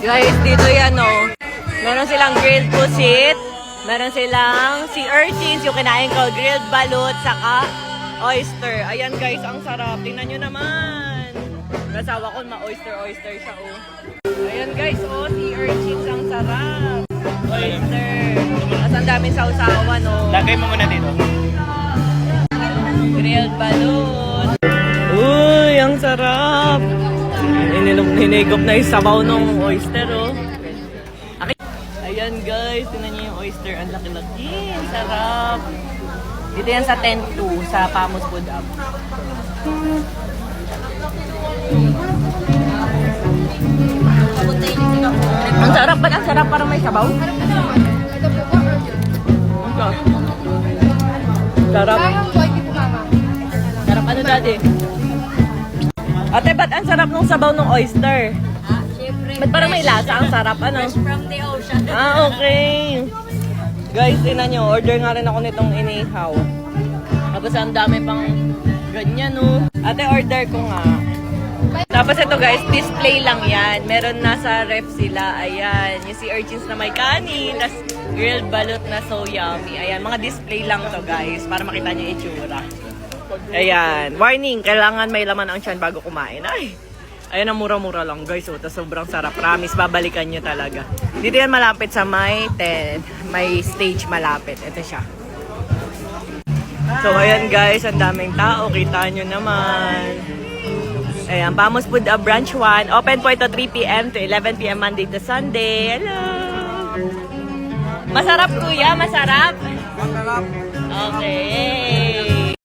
Guys, dito yan oh. Meron silang grilled pusit. Meron silang sea urchins, yung kinain ko, grilled balut, saka oyster. Ayan guys, ang sarap. Tingnan nyo naman. Nasawa ko, ma-oyster siya oh. Ayan guys, oh, sea urchins, ang sarap. Oyster. At ang daming sausawan oh. Lagay mo muna dito. Grilled balut. Uy, ang sarap. Hinigop na yung sabaw ng oyster oh. Ayan guys, tingnan niyo yung oyster. Ang laki-laki. Ang sarap. Dito yan sa tent 2, sa Pamos Food Up. Ang sarap ba? Ang sarap parang may sabaw? Sarap. Sarap ano dati? Ate, ba't ang sarap ng sabaw ng oyster? Ba't parang may lasa? Ang sarap, ano? Fresh from the ocean. Ah, okay. Guys, tingnan nyo. Order nga rin ako nitong inihaw. Tapos ang dami pang ganyan, no? Ate, order ko nga. Tapos ito guys, display lang yan. Meron nasa ref sila. Ayan. Yung sea urchins na may kanin. Tapos grilled balut na so yummy. Ayan, mga display lang to guys. Para makita nyo yung itsura. Ayan. Warning, kailangan may laman ang tiyan bago kumain. Ay! Ayan, ang mura-mura lang guys. Oh, sobrang sarap. Promise, babalikan nyo talaga. Dito yan malapit sa may stage malapit. Ito siya. So, ayan guys. Ang daming tao. Kita nyo naman. Ayan, Pamos Food Up Branch 1. Open po ito 3 p.m. to 11 p.m. Monday to Sunday. Hello! Masarap kuya? Masarap? Masarap. Okay.